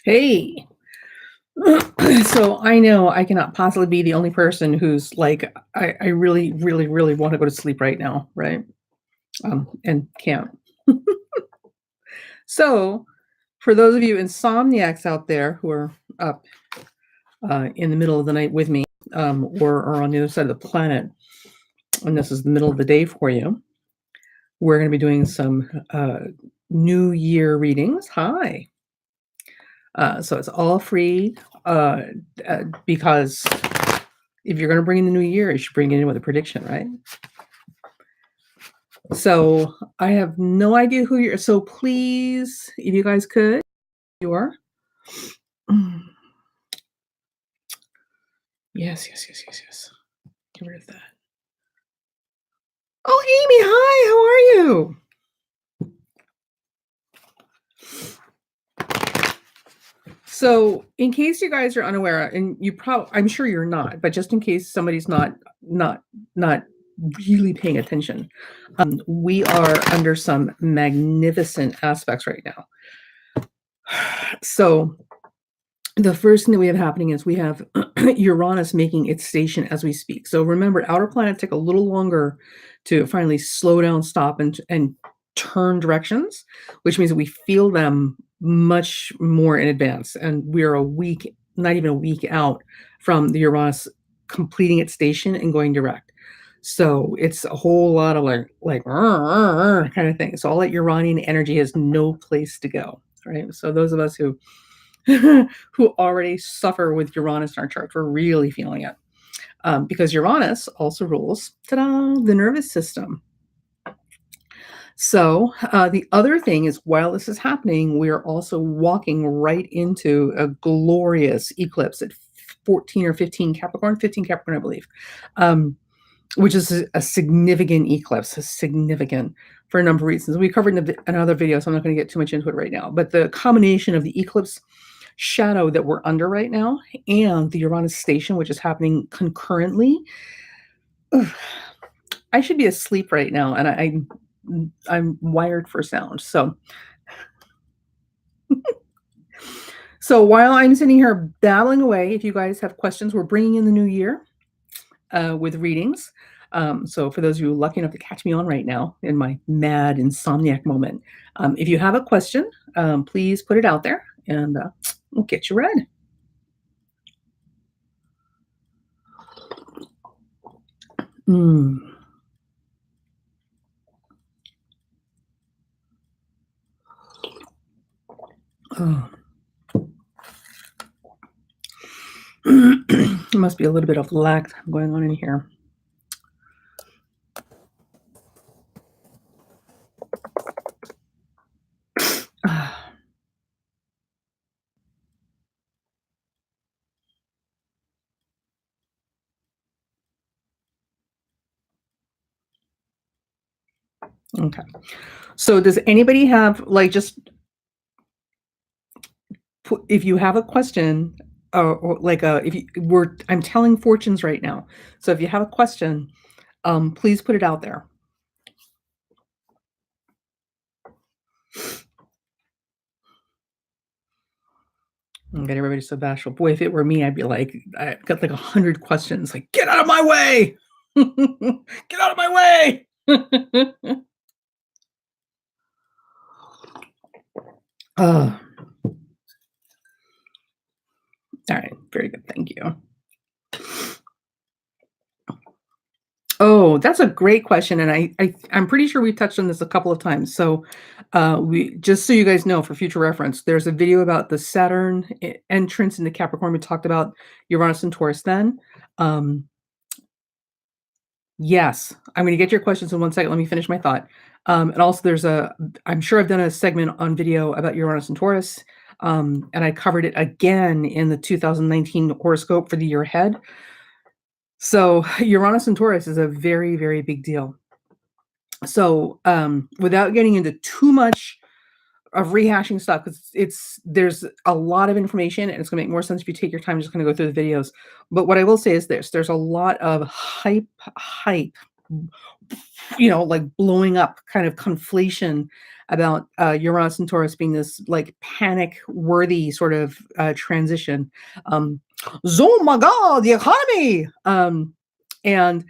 Hey. So I know I cannot possibly be the only person who's like, I really, really, really want to go to sleep right now, right? And can't. So for those of you insomniacs out there who are up in the middle of the night with me, or are on the other side of the planet, and this is the middle of the day for you, we're going to be doing some New Year readings. Hi. So it's all free because if you're going to bring in the new year, you should bring it in with a prediction, right? So I have no idea who you're. So please, if you guys could, you are. Yes, yes, yes, yes, yes. Get rid of that. Oh, Amy, hi. How are you? So, in case you guys are unaware, and I'm sure you're not, but just in case somebody's not really paying attention, we are under some magnificent aspects right now. So, the first thing that we have happening is we have Uranus making its station as we speak. So remember, outer planets take a little longer to finally slow down, stop, and turn directions, which means that we feel them much more in advance. And we're a week, not even a week out from the Uranus completing its station and going direct. So it's a whole lot of like kind of thing. So all that Uranian energy has no place to go. Right. So those of us who who already suffer with Uranus in our chart, we're really feeling it. Because Uranus also rules, ta-da, the nervous system. So the other thing is, while this is happening, we're also walking right into a glorious eclipse at 14 or 15 Capricorn, I believe, which is a significant eclipse, significant for a number of reasons. We covered in another video, so I'm not going to get too much into it right now. But the combination of the eclipse shadow that we're under right now and the Uranus station, which is happening concurrently. I should be asleep right now, and I'm wired for sound. So while I'm sitting here babbling away, if you guys have questions, we're bringing in the new year with readings. So for those of you lucky enough to catch me on right now in my mad insomniac moment, if you have a question, please put it out there and we'll get you read. Oh. There must be a little bit of lag going on in here. Okay. So does anybody have if you have a question or I'm telling fortunes right now. So if you have a question, please put it out there. And get everybody so bashful. Boy, if it were me, I'd be like, I've got like 100 questions. Like, get out of my way! Get out of my way! All right, very good. Thank you. Oh, that's a great question, and I'm pretty sure we've touched on this a couple of times. So, we just so you guys know for future reference, there's a video about the Saturn entrance into Capricorn. We talked about Uranus and Taurus then. Yes, I'm going to get your questions in 1 second. Let me finish my thought. And also, I'm sure I've done a segment on video about Uranus and Taurus, and I covered it again in the 2019 horoscope for the year ahead. So Uranus and Taurus is a very, very big deal. So without getting into too much of rehashing stuff, because there's a lot of information and it's going to make more sense if you take your time just going to go through the videos. But what I will say is there's a lot of hype, like blowing up kind of conflation about Uranus and Taurus being this like panic worthy sort of transition. Um, oh my God, the economy. And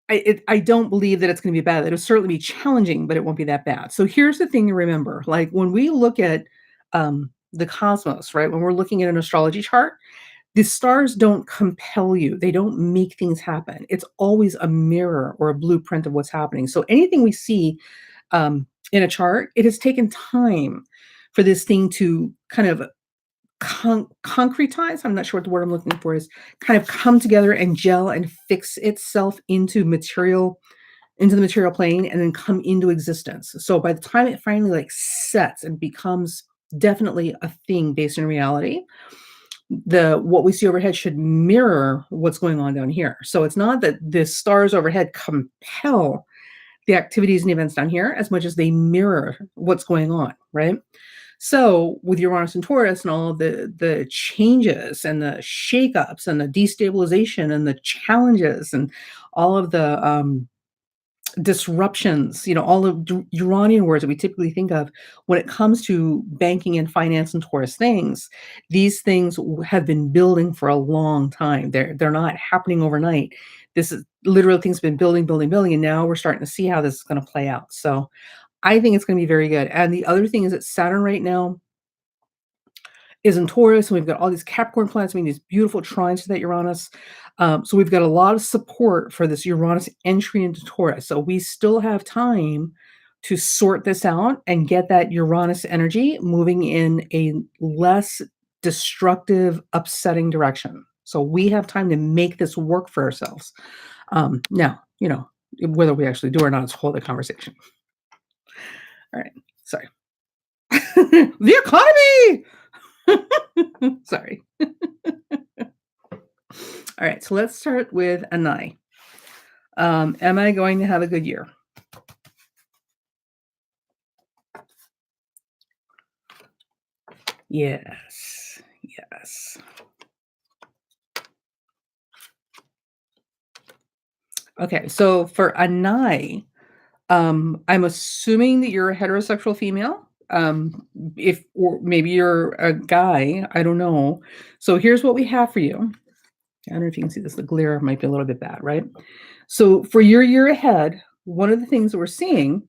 I don't believe that it's going to be bad. It'll certainly be challenging, but it won't be that bad. So here's the thing to remember: like when we look at the cosmos, right? When we're looking at an astrology chart, the stars don't compel you. They don't make things happen. It's always a mirror or a blueprint of what's happening. So anything we see in a chart, it has taken time for this thing to kind of concretize. I'm not sure what the word I'm looking for is. Kind of come together and gel and fix itself into the material plane, and then come into existence. So by the time it finally like sets and becomes definitely a thing based in reality, the what we see overhead should mirror what's going on down here. So it's not that the stars overhead compel the activities and events down here as much as they mirror what's going on, right? So with Uranus and Taurus and all of the changes and the shakeups and the destabilization and the challenges and all of the disruptions, all of Uranian words that we typically think of when it comes to banking and finance and Taurus things. These things have been building for a long time. They're not happening overnight. This is literally things have been building, building, building, and now we're starting to see how this is going to play out. So I think it's going to be very good. And the other thing is that Saturn right now is in Taurus, and we've got all these Capricorn planets making these beautiful trines to that Uranus. So we've got a lot of support for this Uranus entry into Taurus. So we still have time to sort this out and get that Uranus energy moving in a less destructive, upsetting direction. So we have time to make this work for ourselves. Now, whether we actually do or not is a whole other conversation. All right. Sorry. The economy. Sorry. All right, so let's start with Anai. Am I going to have a good year? Yes. Yes. Okay, so for Anai, I'm assuming that you're a heterosexual female. If or maybe you're a guy, I don't know. So here's what we have for you. I don't know if you can see this. The glare might be a little bit bad, right? So for your year ahead, one of the things that we're seeing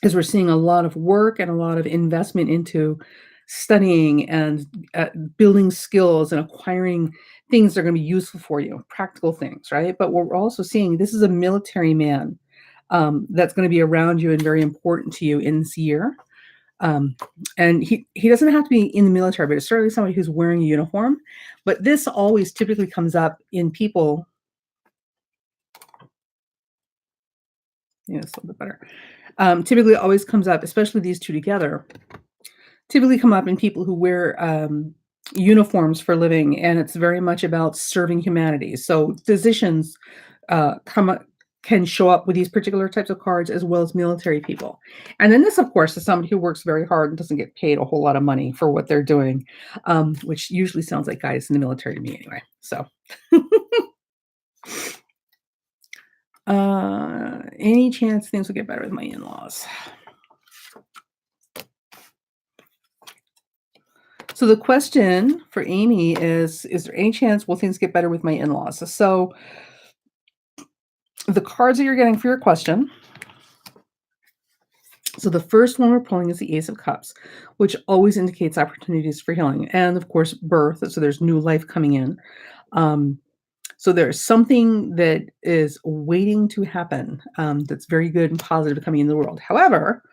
is we're seeing a lot of work and a lot of investment into studying and building skills and acquiring things that are going to be useful for you, practical things, right? But what we're also seeing, this is a military man that's going to be around you and very important to you in this year. Um, and he doesn't have to be in the military, but it's certainly somebody who's wearing a uniform. But this always typically comes up in people. Yeah, it's a little bit better. Typically always comes up, especially these two together, typically come up in people who wear uniforms for living, and it's very much about serving humanity. So physicians can show up with these particular types of cards as well as military people. And then this, of course, is somebody who works very hard and doesn't get paid a whole lot of money for what they're doing, which usually sounds like guys in the military to me anyway. So any chance things will get better with my in-laws? So the question for Amy is there any chance will things get better with my in-laws? So the cards that you're getting for your question. So the first one we're pulling is the Ace of Cups, which always indicates opportunities for healing and, of course, birth. So there's new life coming in. So there's something that is waiting to happen that's very good and positive coming in the world. However,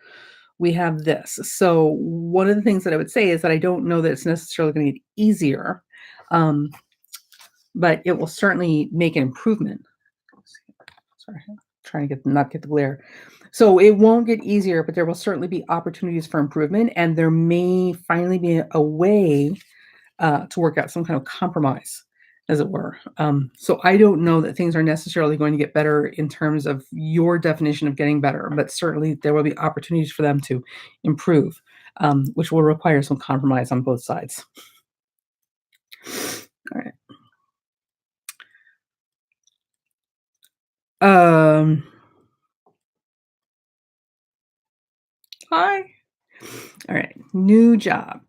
we have this. So one of the things that I would say is that I don't know that it's necessarily going to get easier, but it will certainly make an improvement. Sorry, I'm trying to not get the glare. So it won't get easier, but there will certainly be opportunities for improvement, and there may finally be a way to work out some kind of compromise, as it were. So I don't know that things are necessarily going to get better in terms of your definition of getting better, but certainly there will be opportunities for them to improve, which will require some compromise on both sides. All right. Hi. All right, new job.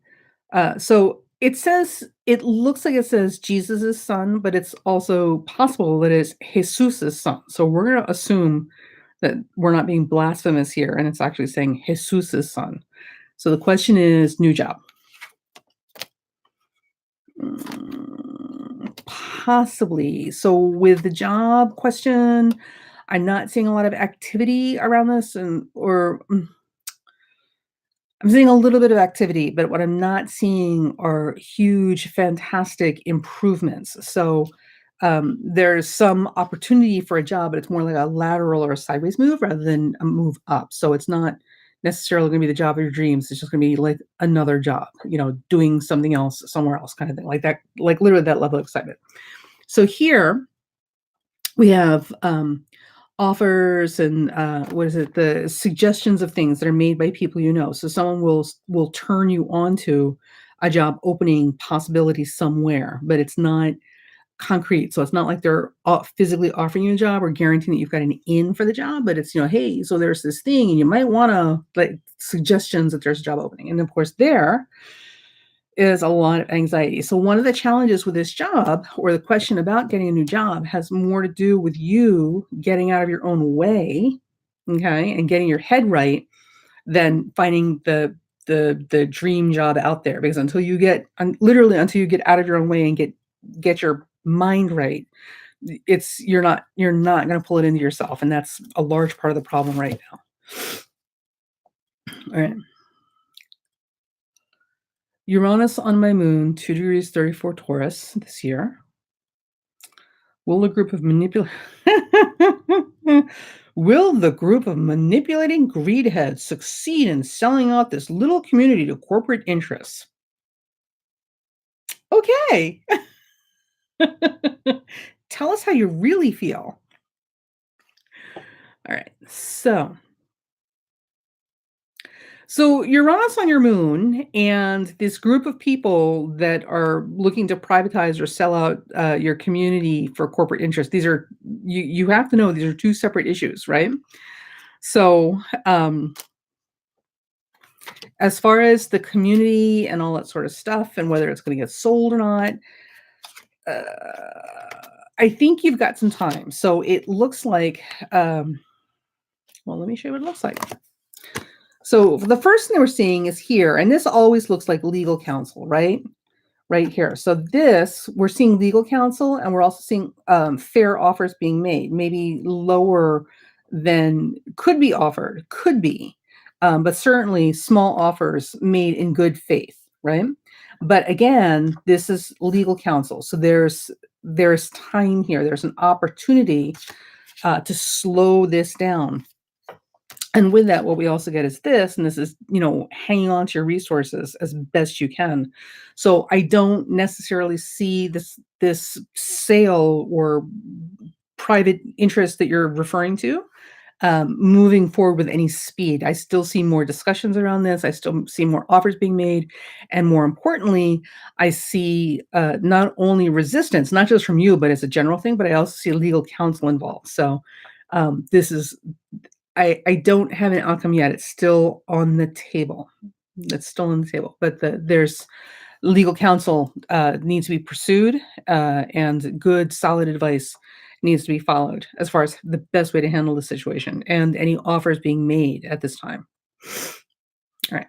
So it looks like it says Jesus' son, but it's also possible that it's Jesus's son. So we're going to assume that we're not being blasphemous here, and it's actually saying Jesus's son. So the question is new job. Possibly. So with the job question, I'm not seeing a lot of activity around this, I'm seeing a little bit of activity, but what I'm not seeing are huge, fantastic improvements. So, there's some opportunity for a job, but it's more like a lateral or a sideways move rather than a move up. So it's not necessarily gonna be the job of your dreams. It's just gonna be like another job, doing something else somewhere else kind of thing, like that, like literally that level of excitement. So here we have, offers and, what is it? The suggestions of things that are made by people you know. So someone will turn you on to a job opening possibility somewhere, but it's not concrete. So it's not like they're physically offering you a job or guaranteeing that you've got an in for the job, but it's, hey, so there's this thing and you might wanna like suggestions that there's a job opening. And of course there is a lot of anxiety. So one of the challenges with this job or the question about getting a new job has more to do with you getting out of your own way, okay, and getting your head right than finding the dream job out there. Because until you get literally until you get out of your own way and get your mind right, you're not going to pull it into yourself, and that's a large part of the problem right now. All right. Uranus on my moon, 2 degrees 34 Taurus this year. Will a group of manipul Will the group of manipulating greed heads succeed in selling out this little community to corporate interests? Okay. Tell us how you really feel. All right. So Uranus on your moon and this group of people that are looking to privatize or sell out your community for corporate interest. These are you have to know these are two separate issues, right? So as far as the community and all that sort of stuff, and whether it's going to get sold or not, uh, I think you've got some time. So it looks like, well, let me show you what it looks like. So the first thing we're seeing is here, and this always looks like legal counsel, right? Right here. So this, we're seeing legal counsel, and we're also seeing fair offers being made, maybe lower than could be offered, could be, but certainly small offers made in good faith, right? But again, this is legal counsel, so there's time here. There's an opportunity to slow this down, and with that, what we also get is this, and this is, hanging on to your resources as best you can. So I don't necessarily see this sale or private interest that you're referring to moving forward with any speed. I still see more discussions around this. I still see more offers being made, and more importantly, I see not only resistance, not just from you, but as a general thing. But I also see legal counsel involved. So this is I don't have an outcome yet. It's still on the table. It's still on the table, but there's legal counsel needs to be pursued, and good, solid advice needs to be followed as far as the best way to handle the situation and any offers being made at this time. All right.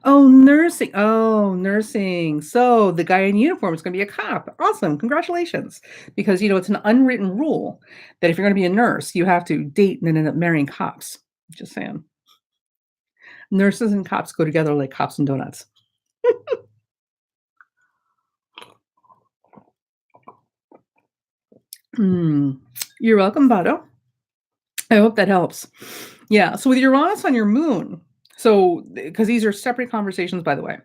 Oh, nursing. Oh, nursing. So the guy in uniform is going to be a cop. Awesome. Congratulations. Because, it's an unwritten rule that if you're going to be a nurse, you have to date and then end up marrying cops. Just saying. Nurses and cops go together like cops and donuts. Mm. You're welcome, Bado. I hope that helps. Yeah. So with Uranus on your moon, so because these are separate conversations, by the way.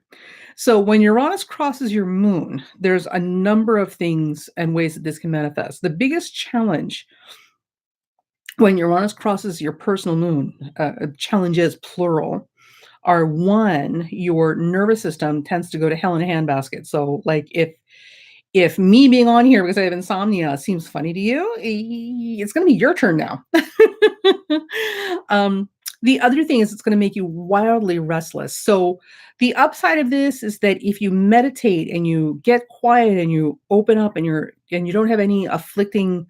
So when Uranus crosses your moon, there's a number of things and ways that this can manifest. The biggest challenge when Uranus crosses your personal moon, challenges plural, are one, your nervous system tends to go to hell in a handbasket. So, like, If me being on here because I have insomnia seems funny to you, it's gonna be your turn now. Um, the other thing is it's gonna make you wildly restless. So, the upside of this is that if you meditate and you get quiet and you open up and you don't have any afflicting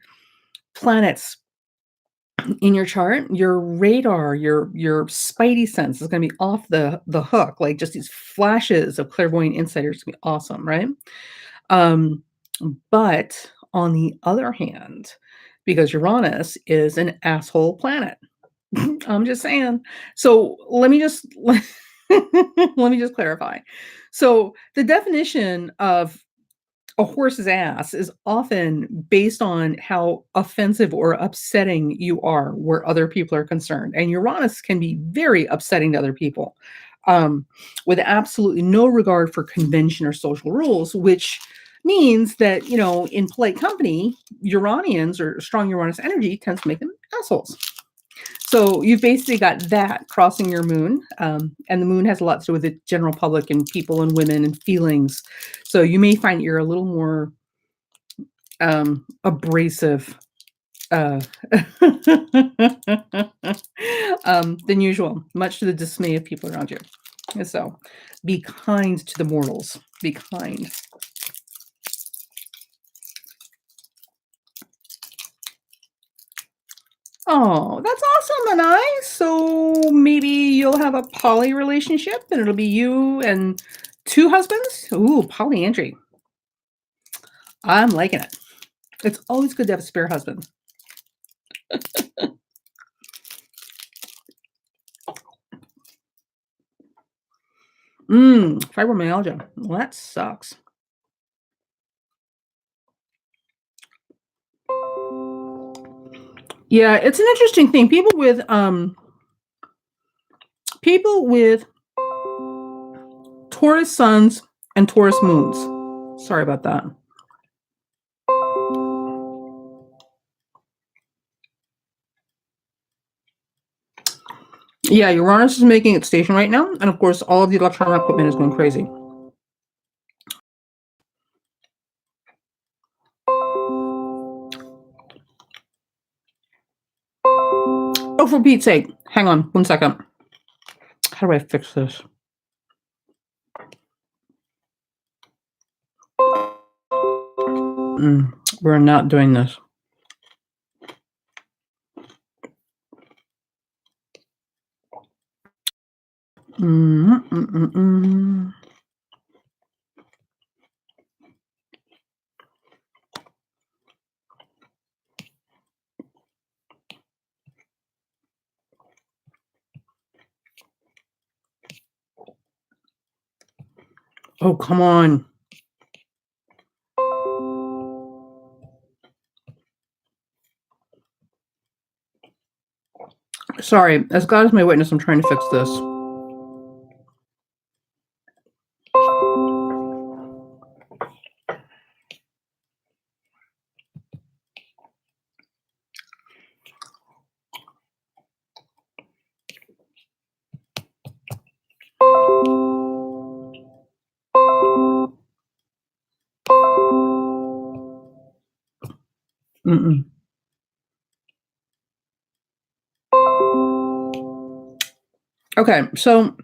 planets in your chart, your radar, your spidey sense is gonna be off the hook, like, just these flashes of clairvoyant insight are just gonna be awesome, right? Um, but on the other hand, because Uranus is an asshole planet, I'm just saying. So let me just clarify. So the definition of a horse's ass is often based on how offensive or upsetting you are where other people are concerned. And Uranus can be very upsetting to other people with absolutely no regard for convention or social rules, which means that, in polite company, Uranians or strong Uranus energy tends to make them assholes. So you've basically got that crossing your moon, and the moon has a lot to do with the general public and people and women and feelings. So you may find you're a little more abrasive uh, than usual, much to the dismay of people around you. And so be kind to the mortals. Be kind. Oh, that's awesome, Anai. So maybe you'll have a poly relationship and it'll be you and two husbands? Ooh, polyandry. I'm liking it. It's always good to have a spare husband. Fibromyalgia. Well, that sucks. Yeah, it's an interesting thing. People with Taurus suns and Taurus moons. Sorry about that. Yeah, Uranus is making its station right now, and of course, all of the electronic equipment is going crazy. Oh, for Pete's sake. Hang on 1 second. How do I fix this? We're not doing this. Mm, mm, mm, mm. Oh, come on. Sorry, as God is my witness, I'm trying to fix this. Mm-mm. Okay, so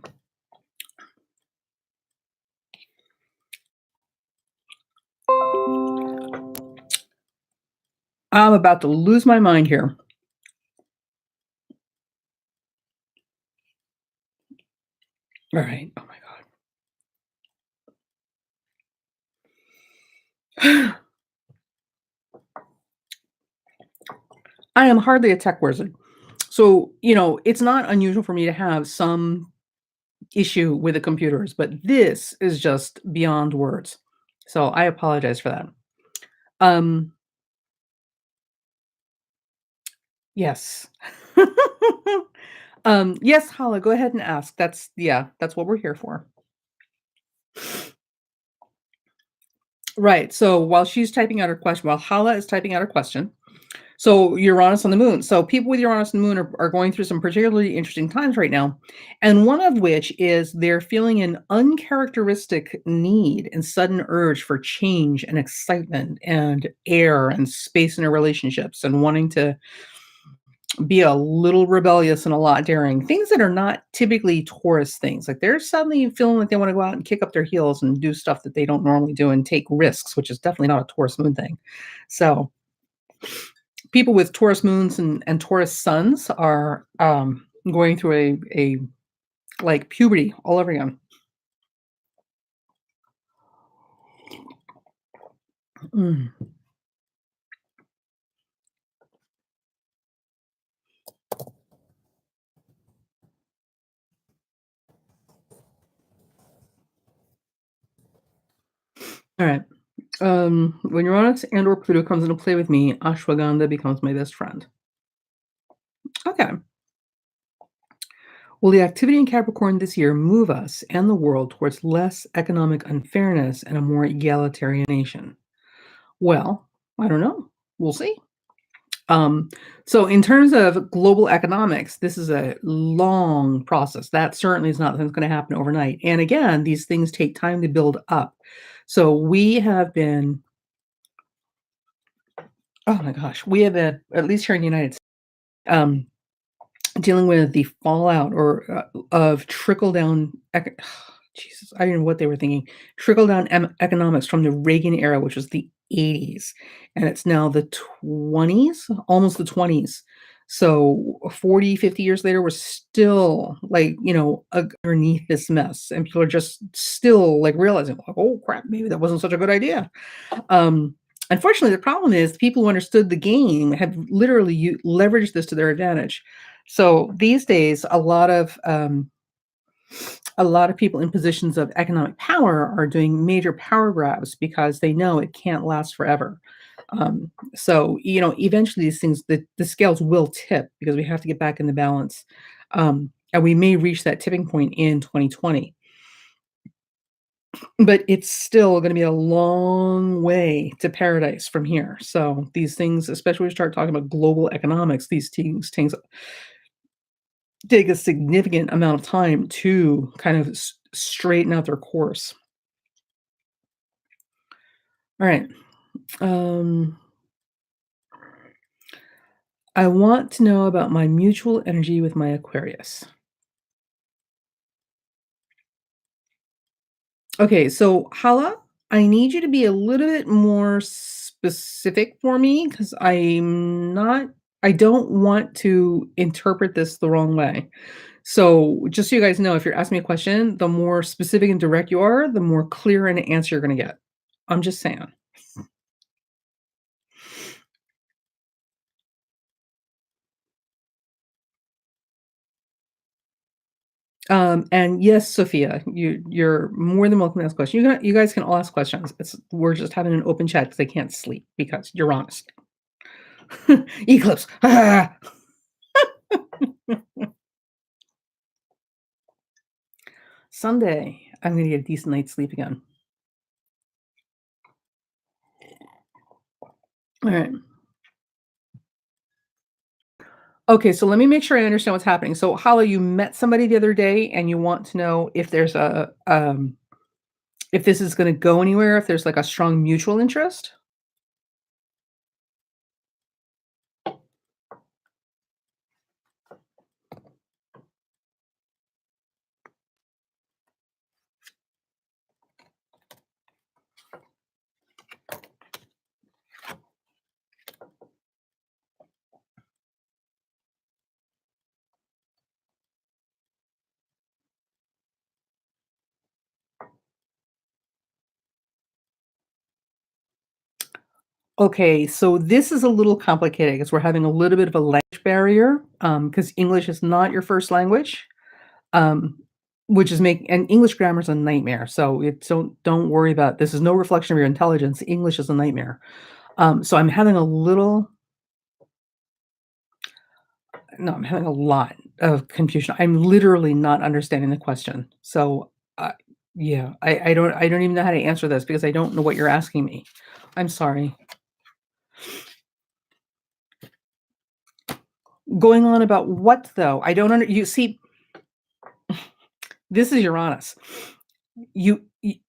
I'm about to lose my mind here. All right. Oh my God. I am hardly a tech wizard. So, it's not unusual for me to have some issue with the computers, but this is just beyond words. So I apologize for that. Um, yes. Yes, Hala, go ahead and ask. That's what we're here for. Right. So while Hala is typing out her question, So Uranus on the moon. So people with Uranus and the moon are going through some particularly interesting times right now. And one of which is they're feeling an uncharacteristic need and sudden urge for change and excitement and air and space in their relationships and wanting to be a little rebellious and a lot daring. Things that are not typically Taurus things. Like they're suddenly feeling like they want to go out and kick up their heels and do stuff that they don't normally do and take risks, which is definitely not a Taurus moon thing. So people with Taurus moons and Taurus suns are going through a like puberty all over again. Mm. All right. When Uranus and or Pluto comes into play with me, ashwagandha becomes my best friend. Okay. Will the activity in Capricorn this year move us and the world towards less economic unfairness and a more egalitarian nation? Well, I don't know. We'll see. Um, so in terms of global economics, this is a long process. That certainly is not something that's going to happen overnight. And again, these things take time to build up. So we have been, oh my gosh, we have been, at least here in the United States, um, dealing with the fallout or of trickle down. Jesus, I don't know what they were thinking. Trickle down economics from the Reagan era, which was the 80s, and it's now the 20s, almost the 20s. So 40, 50 years later, we're still like, underneath this mess. And people are just still like realizing, like, oh crap, maybe that wasn't such a good idea. Um, Unfortunately, the problem is the people who understood the game have literally leveraged this to their advantage. So these days, a lot of people in positions of economic power are doing major power grabs because they know it can't last forever. So eventually these things, the scales will tip because we have to get back in the balance, and we may reach that tipping point in 2020. But it's still gonna be a long way to paradise from here. So these things, especially when we start talking about global economics, these things take a significant amount of time to kind of straighten out their course. All right. Um, I want to know about my mutual energy with my Aquarius. Okay, so Hala, I need you to be a little bit more specific for me because I don't want to interpret this the wrong way. So, just so you guys know, if you're asking me a question, the more specific and direct you are, the more clear an answer you're going to get. I'm just saying. And yes, Sophia, you're more than welcome to ask questions. You guys can all ask questions. We're just having an open chat because I can't sleep because you're honest. Eclipse. Ah! Someday I'm gonna get a decent night's sleep again. All right. Okay, so let me make sure I understand what's happening. So, Hala, you met somebody the other day, and you want to know if there's if this is going to go anywhere, if there's like a strong mutual interest. Okay, so this is a little complicated because we're having a little bit of a language barrier because English is not your first language, um, which is make and English grammar is a nightmare. So don't worry about this. Is no reflection of your intelligence. English is a nightmare. So I'm having a little No, I'm having a lot of confusion. I'm literally not understanding the question. So, yeah, I don't even know how to answer this because I don't know what you're asking me. I'm sorry. Going on about what though? I don't under you see, this is Uranus. You y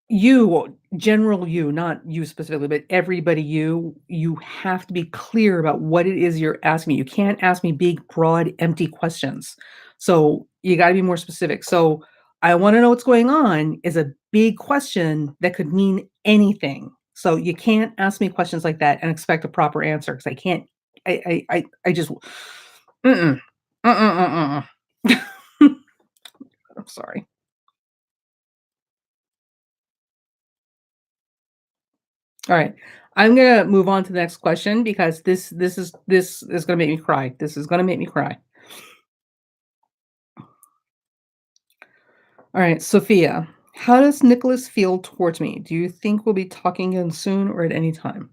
You, general you, not you specifically, but everybody you have to be clear about what it is you're asking me. You can't ask me big, broad, empty questions. So, you gotta be more specific. So, "I wanna know what's going on" is a big question that could mean anything. So, you can't ask me questions like that and expect a proper answer because I can't I just mm-mm. Mm-mm, mm-mm. I'm sorry. Alright. I'm gonna move on to the next question because this is gonna make me cry. This is gonna make me cry. Alright, Sophia, how does Nicholas feel towards me? Do you think we'll be talking again soon or at any time?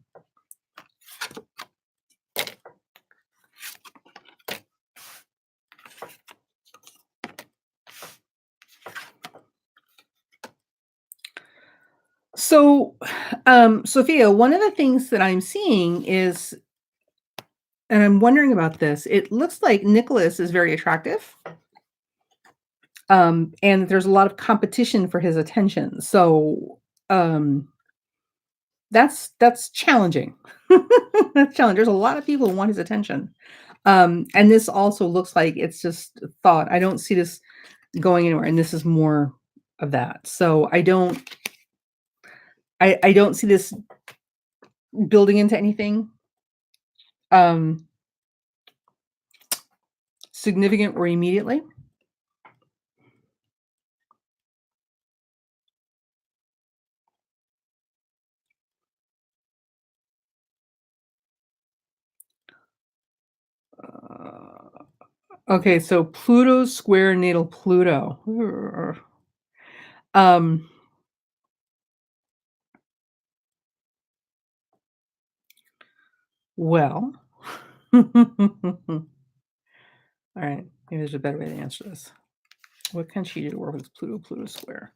So, Sophia, one of the things that I'm seeing is, and I'm wondering about this, it looks like Nicholas is very attractive, and there's a lot of competition for his attention. So, um that's challenging. That's challenging. There's a lot of people who want his attention. And this also looks like it's just a thought. I don't see this going anywhere, and this is more of that. So I don't see this building into anything um significant or immediately. Uh, okay, so Pluto square natal Pluto. Um, well, all right, maybe there's a better way to answer this. What can she do to work with Pluto square?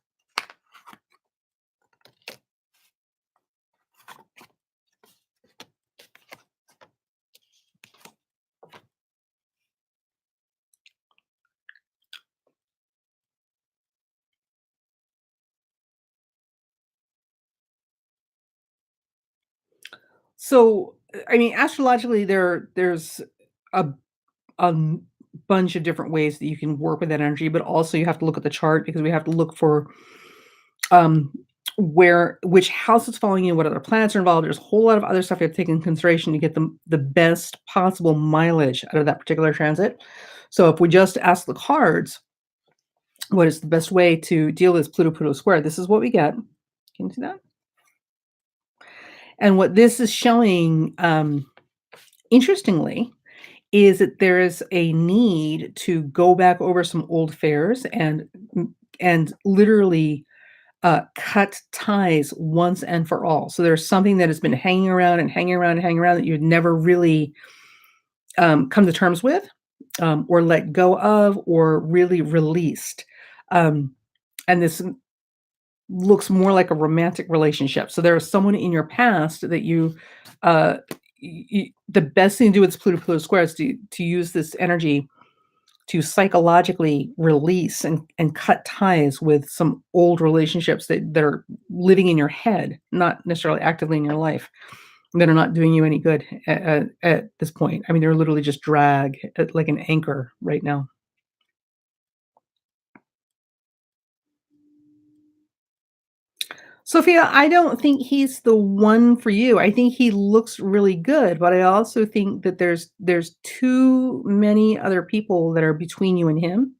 So, I mean, astrologically, there's a a m bunch of different ways that you can work with that energy, but also you have to look at the chart because we have to look for, um, where which house is falling in, what other planets are involved. There's a whole lot of other stuff you have to take in consideration to get the best possible mileage out of that particular transit. So, if we just ask the cards, what is the best way to deal with Pluto square? This is what we get. Can you see that? And what this is showing, interestingly, is that there is a need to go back over some old affairs and literally, cut ties once and for all. So there's something that has been hanging around and hanging around and hanging around that you'd never really, come to terms with, or let go of, or really released. Um, and this looks more like a romantic relationship. So there is someone in your past that you, the best thing to do with this Pluto square is to use this energy to psychologically release and cut ties with some old relationships that are living in your head, not necessarily actively in your life, that are not doing you any good at this point. I mean, they're literally just drag at, like an anchor right now. Sophia, I don't think he's the one for you. I think he looks really good, but I also think that there's too many other people that are between you and him.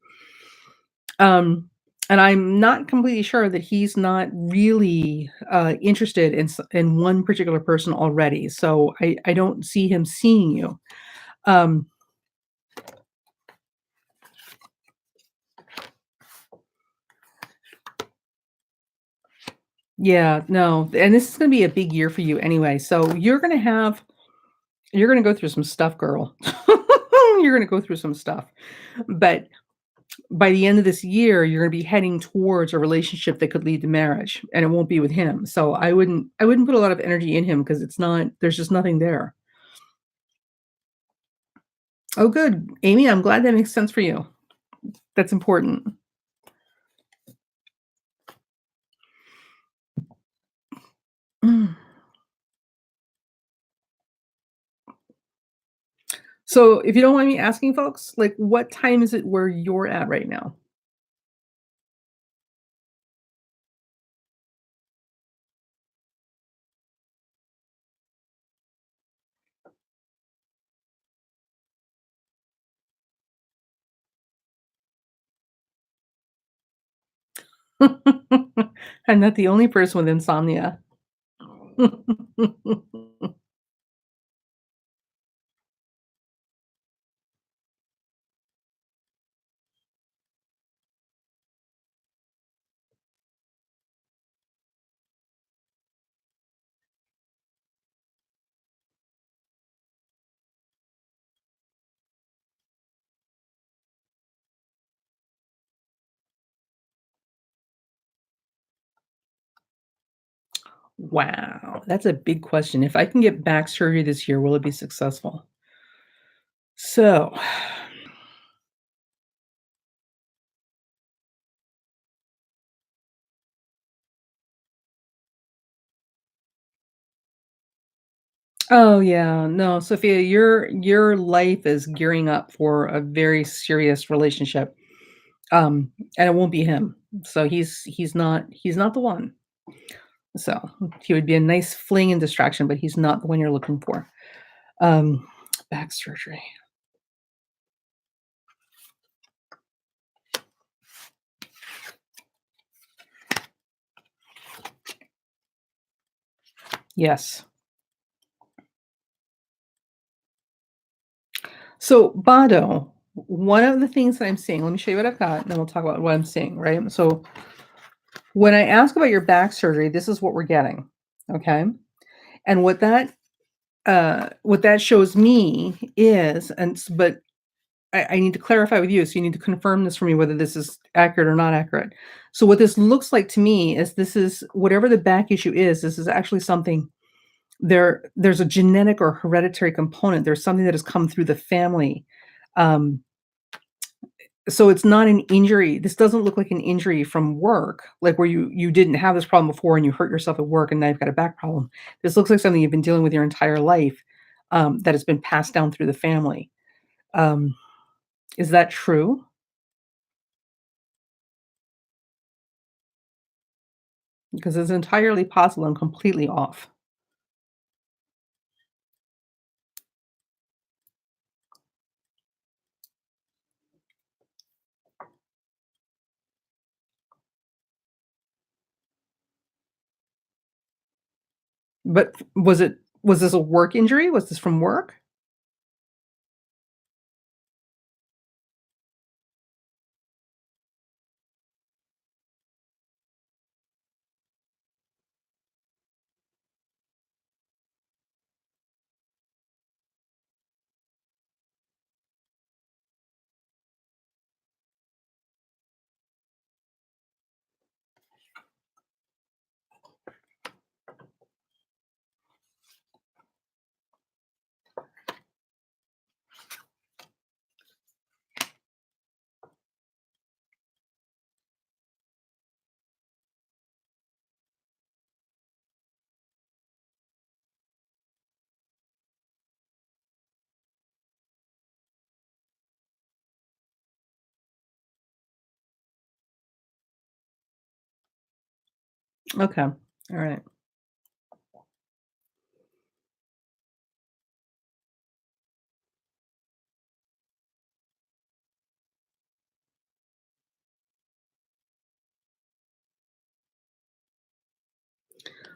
Um, and I'm not completely sure that he's not really, interested in one particular person already. So I don't see him seeing you. Um, yeah, no, and this is gonna be a big year for you anyway. So you're gonna go through some stuff, girl. You're gonna go through some stuff. But by the end of this year, you're gonna be heading towards a relationship that could lead to marriage, and it won't be with him. So I wouldn't put a lot of energy in him because it's not there's just nothing there. Oh, good. Amy, I'm glad that makes sense for you. That's important. Mm. So, if you don't mind me asking, folks, like, what time is it where you're at right now? I'm not the only person with insomnia. Wow, that's a big question. If I can get back surgery this year, will it be successful? So, oh yeah, no, Sophia, your life is gearing up for a very serious relationship. And it won't be him. So he's not the one. So he would be a nice fling and distraction, but he's not the one you're looking for. Um, back surgery. Yes. So Bado, one of the things that I'm seeing, let me show you what I've got, and then we'll talk about what I'm seeing, right? So when I ask about your back surgery, this is what we're getting. Okay. And what that shows me is, but I need to clarify with you, so you need to confirm this for me whether this is accurate or not accurate. So what this looks like to me is this is whatever the back issue is, this is actually something there's a genetic or hereditary component. There's something that has come through the family. Um, so it's not an injury. This doesn't look like an injury from work, like where you didn't have this problem before and you hurt yourself at work and now you've got a back problem. This looks like something you've been dealing with your entire life, that has been passed down through the family. Um, is that true? Because it's entirely possible I'm completely off. But was this a work injury? Was this from work? Okay. Alright.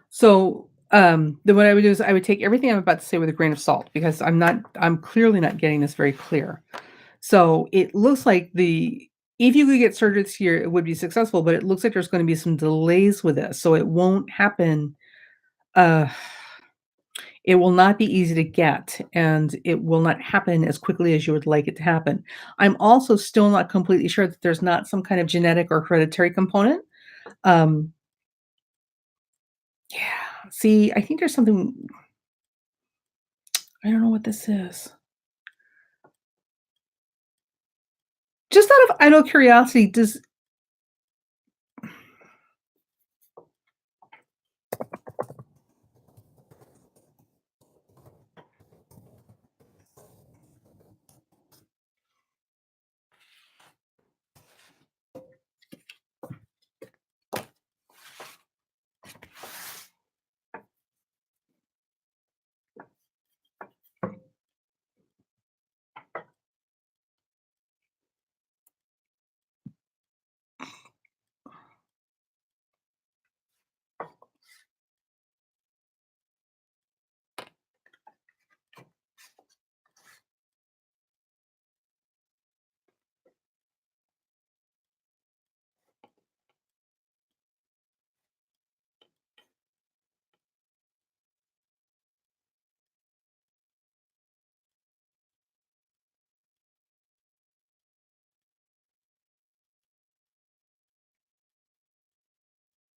So, then what I would do is I would take everything I'm about to say with a grain of salt because I'm clearly not getting this very clear. So, it looks like the if you could get surgery this year, it would be successful, but it looks like there's gonna be some delays with this, so it won't happen, uh it will not be easy to get, and it will not happen as quickly as you would like it to happen. I'm also still not completely sure that there's not some kind of genetic or hereditary component. Um, yeah, see, I think there's something I don't know what this is. Just out of idle curiosity, does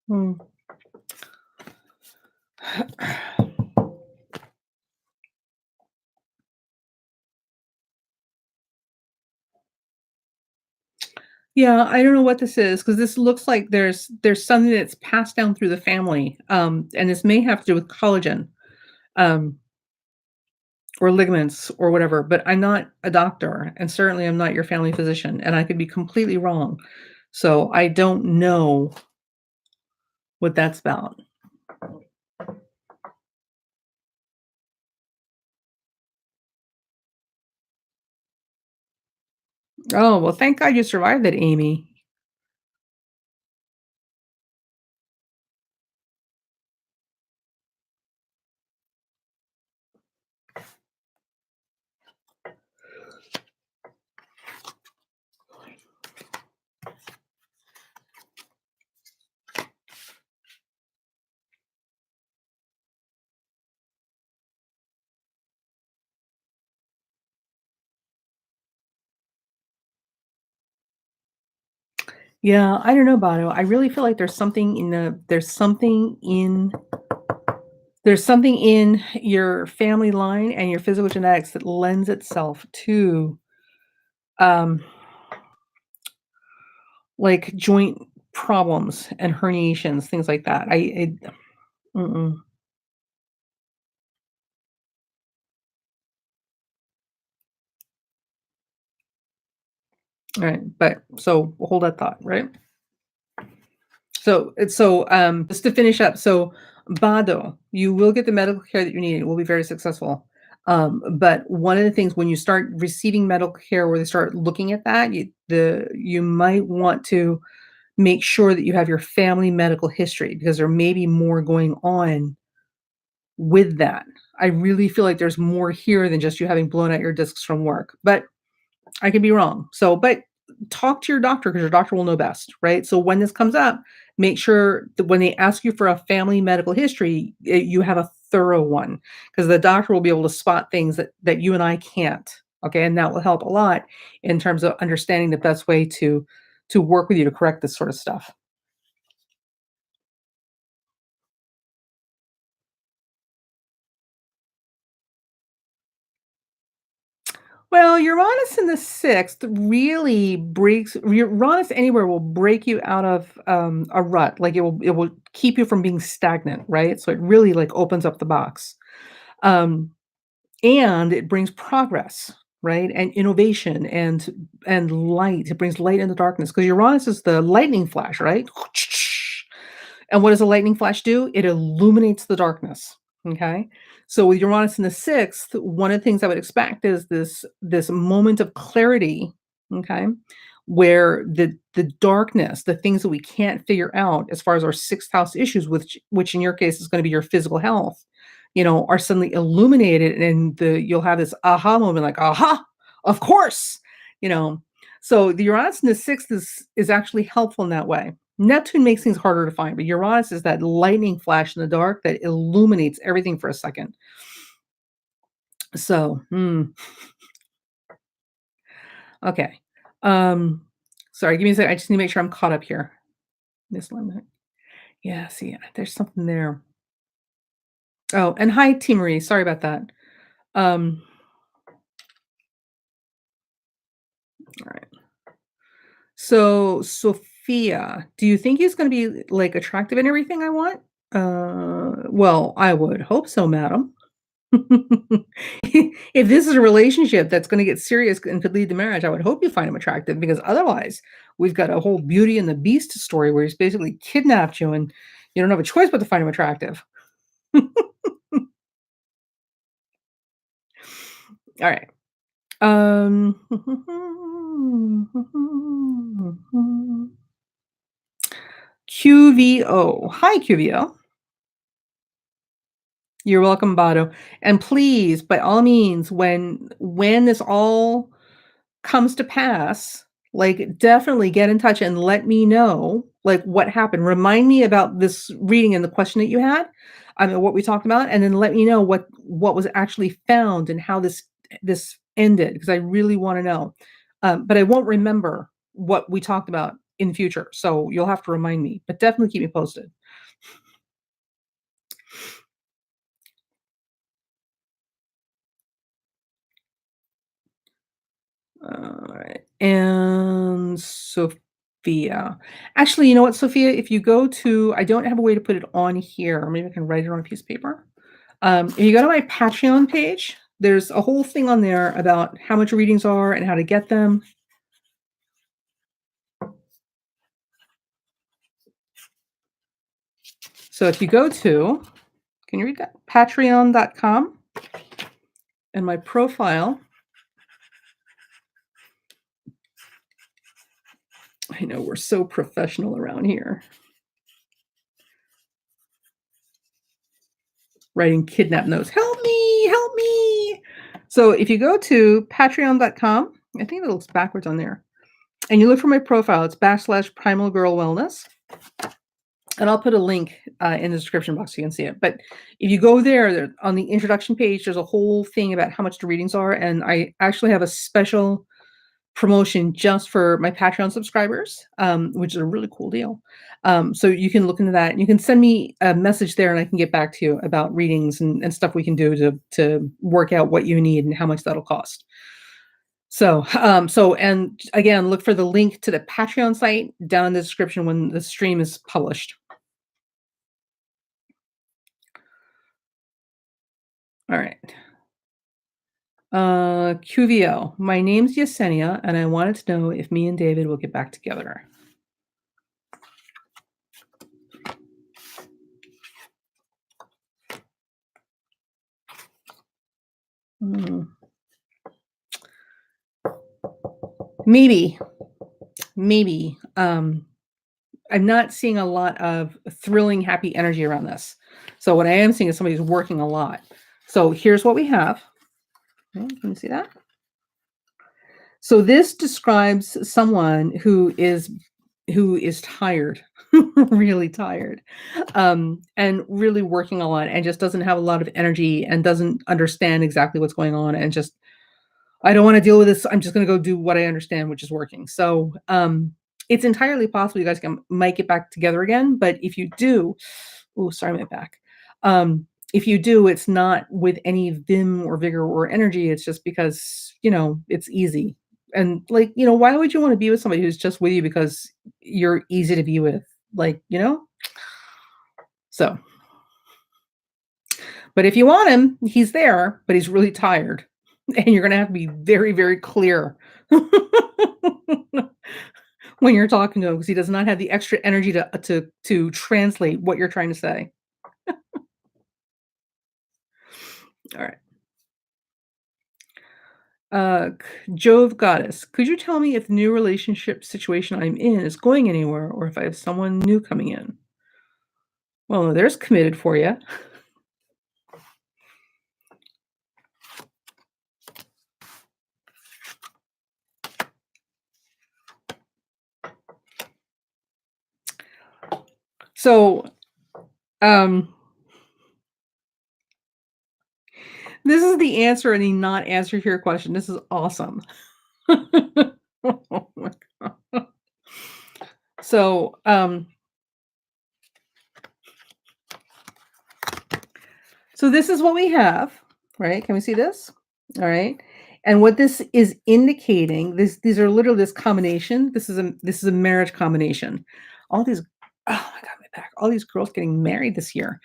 hmm. Yeah, I don't know what this is because this looks like there's something that's passed down through the family, and this may have to do with collagen, um, or ligaments or whatever, but I'm not a doctor, and certainly I'm not your family physician, and I could be completely wrong. So, I don't know what that's about. Oh, well, thank God you survived that, Amy. Yeah, I don't know, Bado. I really feel like there's something in your family line and your physical genetics that lends itself to, um, like, joint problems and herniations, things like that. Mm-mm. Alright, but so hold that thought, right? Just to finish up, so Bado, you will get the medical care that you need. It will be very successful. But one of the things when you start receiving medical care where they start looking at that, you might want to make sure that you have your family medical history because there may be more going on with that. I really feel like there's more here than just you having blown out your discs from work, but I could be wrong. So, but talk to your doctor because your doctor will know best, right? So when this comes up, make sure that when they ask you for a family medical history, you have a thorough one because the doctor will be able to spot things that you and I can't. Okay, and that will help a lot in terms of understanding the best way to work with you to correct this sort of stuff. Well, Uranus in the 6th really breaks Uranus anywhere will break you out of, a rut, like, it will keep you from being stagnant, right? So it really, like, opens up the box. Um, and it brings progress, right? And innovation and light. It brings light in the darkness because Uranus is the lightning flash, right? And what does a lightning flash do? It illuminates the darkness. Okay. So with Uranus in the 6th, one of the things I would expect is this moment of clarity, okay, where the darkness, the things that we can't figure out as far as our 6th house issues, which in your case is going to be your physical health, are suddenly illuminated and you'll have this aha moment like, aha, of course, you know. So the Uranus in the 6th is actually helpful in that way. Neptune makes things harder to find, but Uranus is that lightning flash in the dark that illuminates everything for a second. So, okay. Um, sorry, give me a second. I just need to make sure I'm caught up here. Misalignment. Yeah, see, there's something there. Oh, and hi, T Marie. Sorry about that. Um, all right. So, Sophia, do you think he's gonna be, like, attractive and everything I want? Well, I would hope so, madam. If this is a relationship that's gonna get serious and could lead to marriage, I would hope you find him attractive because otherwise, we've got a whole Beauty and the Beast story where he's basically kidnapped you and you don't have a choice but to find him attractive. Alright. Um, QVO. Hi, QVO. You're welcome, Bado. And please, by all means, when this all comes to pass, like, definitely get in touch and let me know, like, what happened. Remind me about this reading and the question that you had, I mean, what we talked about, and then let me know what was actually found and how this ended, because I really wanna know. But I won't remember what we talked about in future, so you'll have to remind me, but definitely keep me posted. Alright, and Sophia. Actually, you know what, Sophia? If you go to I don't have a way to put it on here, maybe I can write it on a piece of paper. If you go to my Patreon page, there's a whole thing on there about how much readings are and how to get them. So if you go to can you read that? Patreon.com and my profile. I know we're so professional around here. Writing kidnap notes. Help me, help me. So if you go to patreon.com, I think it looks backwards on there, and you look for my profile, it's backslash primal girl wellness. And I'll put a link in the description box so you can see it. But if you go there on the introduction page, there's a whole thing about how much the readings are. And I actually have a special promotion just for my Patreon subscribers, which is a really cool deal. So you can look into that and you can send me a message there and I can get back to you about readings and stuff we can do to work out what you need and how much that'll cost. So and again, look for the link to the Patreon site down in the description when the stream is published. All right. QVO. My name's Yesenia, and I wanted to know if me and David will get back together. Hmm. Maybe, maybe. I'm not seeing a lot of thrilling, happy energy around this. So what I am seeing is somebody who's working a lot. So here's what we have. Okay, can you see that? So this describes someone who is tired, really tired, and really working a lot and just doesn't have a lot of energy and doesn't understand exactly what's going on and just I don't want to deal with this. I'm just going to go do what I understand, which is working. So, it's entirely possible you guys might get back together again. But if you do, oh, sorry, my back. If you do, it's not with any vim or vigor or energy. It's just because it's easy. And like why would you want to be with somebody who's just with you because you're easy to be with? Like. So, but if you want him, he's there, but he's really tired. And you're gonna have to be very, very clear when you're talking to him because he does not have the extra energy to translate what you're trying to say. All right. Jove Goddess, could you tell me if the new relationship situation I'm in is going anywhere or if I have someone new coming in? Well, there's committed for you. So, um, this is the answer and the not answer to your question. This is awesome. Oh my God. So, so this is what we have, right? Can we see this? All right. And what this is indicating, these are literally this combination. This is a marriage combination. All these, oh my god, my back. All these girls getting married this year.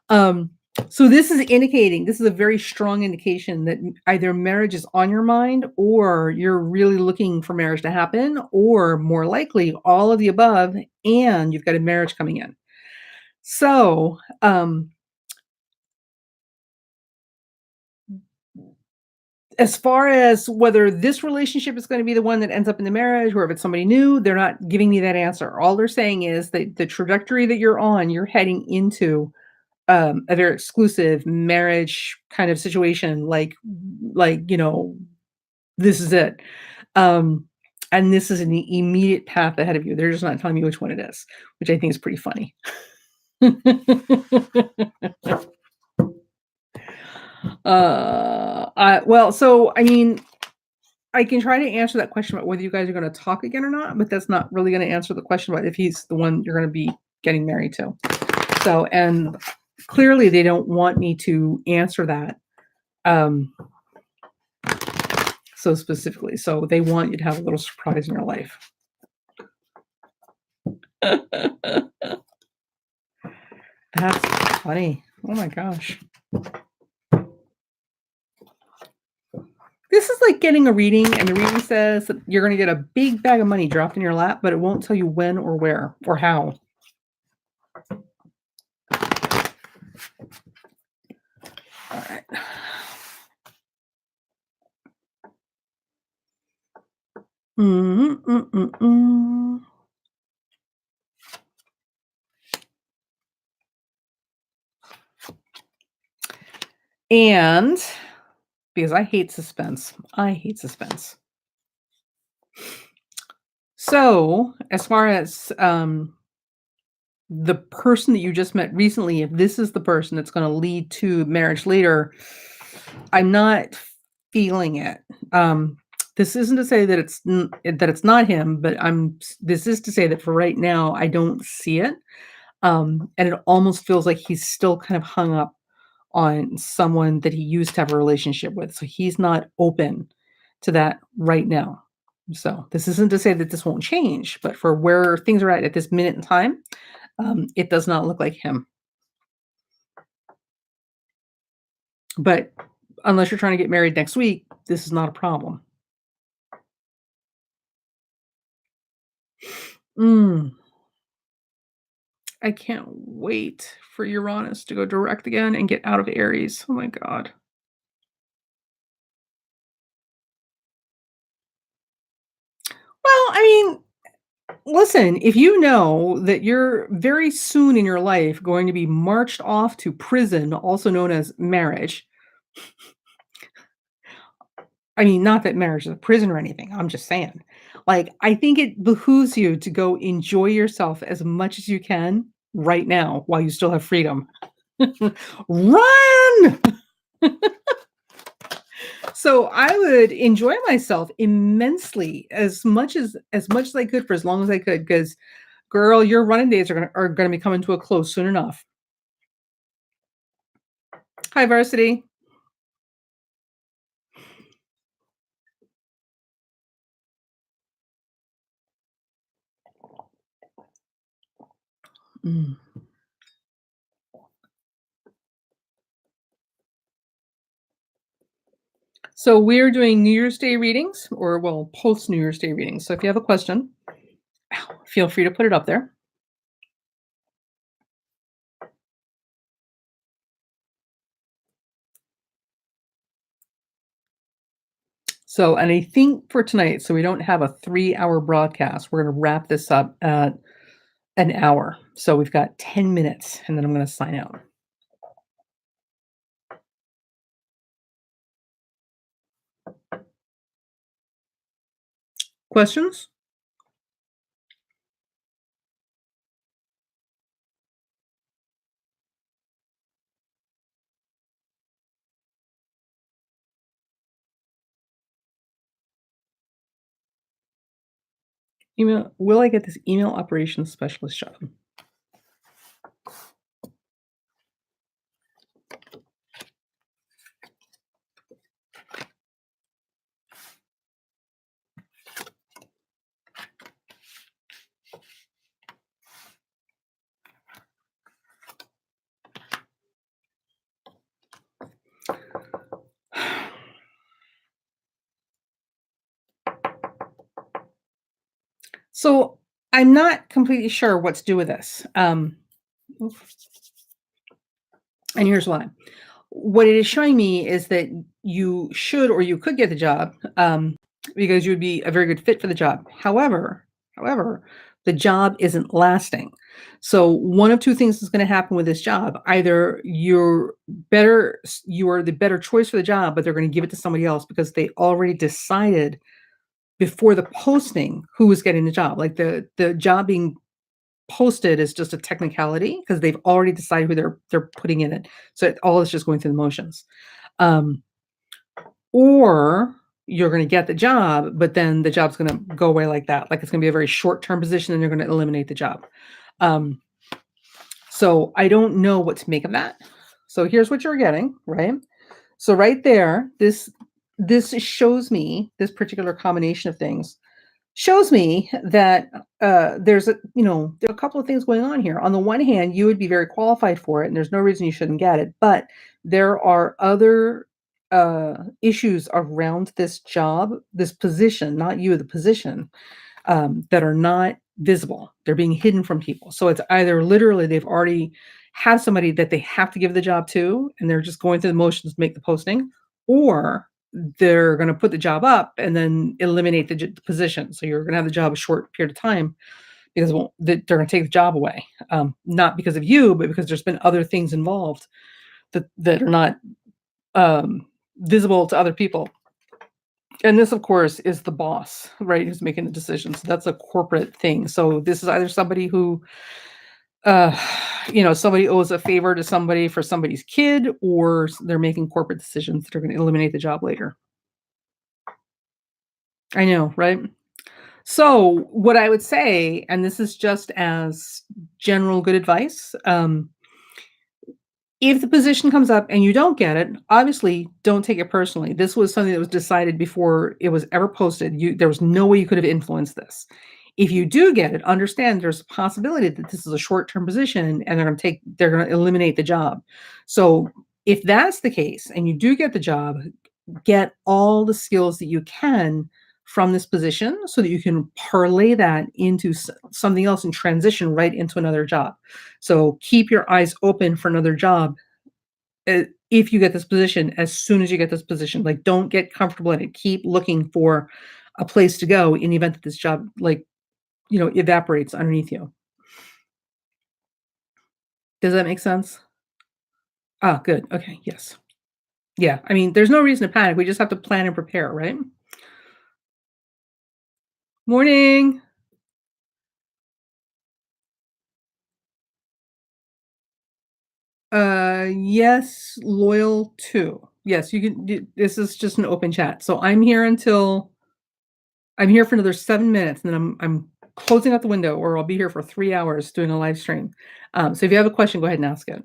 Um, so this is indicating, this is a very strong indication that either marriage is on your mind or you're really looking for marriage to happen, or more likely all of the above, and you've got a marriage coming in. So, as far as whether this relationship is going to be the one that ends up in the marriage or if it's somebody new, they're not giving me that answer. All they're saying is that the trajectory that you're on, you're heading into a very exclusive marriage kind of situation, this is it. Um, and this is an immediate path ahead of you. They're just not telling me which one it is, which I think is pretty funny. So I mean, I can try to answer that question about whether you guys are going to talk again or not, but that's not really going to answer the question about if he's the one you're going to be getting married to. So, and clearly they don't want me to answer that um, so specifically. So they want you to have a little surprise in your life. That's funny. Oh my gosh. This is like getting a reading, and the reading says that you're going to get a big bag of money dropped in your lap, but it won't tell you when or where or how. All right. Mm. And because I hate suspense. I hate suspense. So, as far as the person that you just met recently, if this is the person that's going to lead to marriage later, I'm not feeling it. This isn't to say that that it's not him, but this is to say that for right now, I don't see it. And it almost feels like he's still kind of hung up on someone that he used to have a relationship with. So he's not open to that right now. So this isn't to say that this won't change, but for where things are at this minute in time, it does not look like him. But unless you're trying to get married next week, this is not a problem. Mm, I can't wait for Uranus to go direct again and get out of Aries. Oh my god. Well, I mean, listen, if you know that you're very soon in your life going to be marched off to prison, also known as marriage. I mean, not that marriage is a prison or anything. I'm just saying. Like, I think it behooves you to go enjoy yourself as much as you can right now while you still have freedom. Run! So I would enjoy myself immensely as much as I could for as long as I could, because girl, your running days are gonna be coming to a close soon enough. Hi, varsity. Mm. So we're doing New Year's Day readings, or well, post New Year's Day readings. So if you have a question, feel free to put it up there. So, and I think for tonight, so we don't have a 3-hour broadcast, we're going to wrap this up at an hour. So we've got 10 minutes, and then I'm going to sign out. Questions? Email, will I get this email operations specialist job? So, I'm not completely sure what to do with this, and here's why. What it is showing me is that you should or you could get the job, because you would be a very good fit for the job. However, the job isn't lasting. So one of two things is going to happen with this job. Either you are the better choice for the job, but they're going to give it to somebody else because they already decided before the posting who was getting the job. Like the job being posted is just a technicality because they've already decided who they're putting in it. So all is just going through the motions. Um, or you're gonna get the job, but then the job's gonna go away like that. Like, it's gonna be a very short-term position, and they're gonna eliminate the job. Um, so I don't know what to make of that. So here's what you're getting, right? So right there, this shows me this particular combination of things shows me that there's there are a couple of things going on here. On the one hand, you would be very qualified for it, and there's no reason you shouldn't get it. But there are other issues around this job, this position, not you, the position, that are not visible. They're being hidden from people. So it's either literally they've already have somebody that they have to give the job to, and they're just going through the motions to make the posting, or they're going to put the job up and then eliminate the position. So you're going to have the job a short period of time because they're going to take the job away, not because of you, but because there's been other things involved that are not um, visible to other people. And this, of course, is the boss, right, who's making the decisions. That's a corporate thing. So this is either somebody who, uh, somebody owes a favor to somebody for somebody's kid, or they're making corporate decisions that are going to eliminate the job later. I know, right? So what I would say, and this is just as general good advice, if the position comes up and you don't get it, obviously don't take it personally. This was something that was decided before it was ever posted. There was no way you could have influenced this. If you do get it, understand there's a possibility that this is a short-term position and they're going to eliminate the job. So if that's the case and you do get the job, get all the skills that you can from this position so that you can parlay that into something else and transition right into another job. So keep your eyes open for another job if you get this position as soon as you get this position. Like, don't get comfortable in it. Keep looking for a place to go in the event that this job, like, evaporates underneath you. Does that make sense? Ah, good. Okay. Yes. Yeah. I mean, there's no reason to panic. We just have to plan and prepare, right? Morning. Yes, loyal too. Yes, you can this is just an open chat. So I'm here for another 7 minutes, and then I'm closing out the window, or I'll be here for 3 hours doing a live stream. So if you have a question, go ahead and ask it.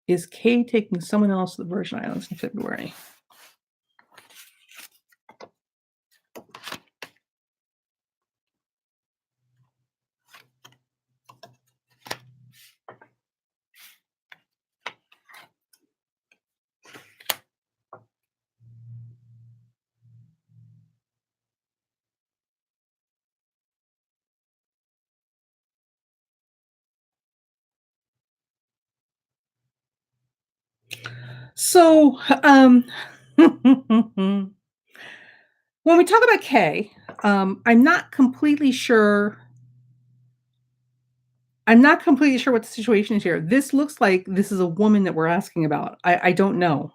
Is Kay taking someone else to the Virgin Islands in February? So, when we talk about Kay, I'm not completely sure what the situation is here. This looks like this is a woman that we're asking about. I don't know.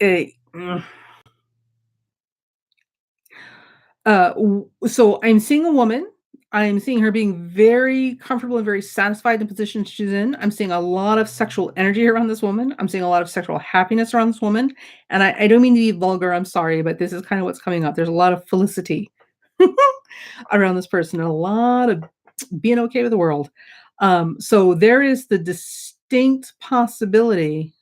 Eh, mm, so I'm seeing a woman. I'm seeing her being very comfortable and very satisfied in the position she's in. I'm seeing a lot of sexual energy around this woman. I'm seeing a lot of sexual happiness around this woman. And I don't mean to be vulgar. I'm sorry, but this is kind of what's coming up. There's a lot of felicity around this person, and a lot of being okay with the world. So there is the distinct possibility.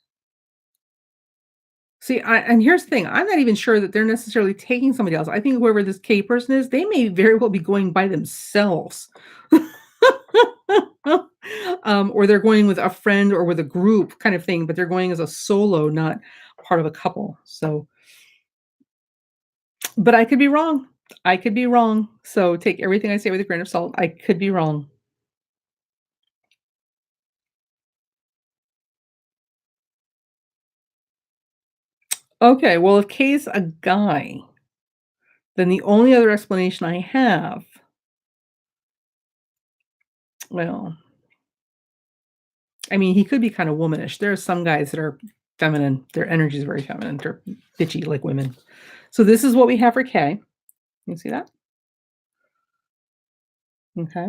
See, and here's the thing, I'm not even sure that they're necessarily taking somebody else. I think whoever this K person is, they may very well be going by themselves. Or they're going with a friend or with a group kind of thing, but they're going as a solo, not part of a couple. So, but I could be wrong. I could be wrong, so take everything I say with a grain of salt. I could be wrong. Okay, well, if K's a guy, then the only other explanation I have, well, I mean, he could be kinda womanish. There are some guys that are feminine. Their energy is very feminine. They're bitchy like women. So this is what we have for K. You see that? Okay.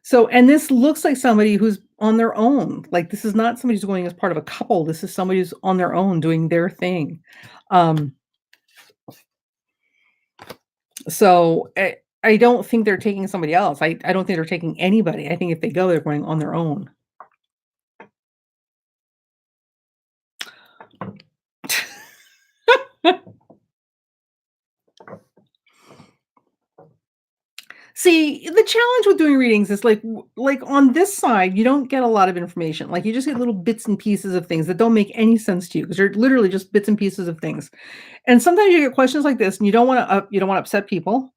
So and this looks like somebody who's on their own. Like, this is not somebody who's going as part of a couple. This is somebody who's on their own doing their thing. Um, so I don't think they're taking somebody else. I don't think they're taking anybody. I think if they go, they're going on their own. See, the challenge with doing readings is like on this side, you don't get a lot of information. Like you just get little bits and pieces of things that don't make any sense to you because they're literally just bits and pieces of things. And sometimes you get questions like this, and you don't want to upset people,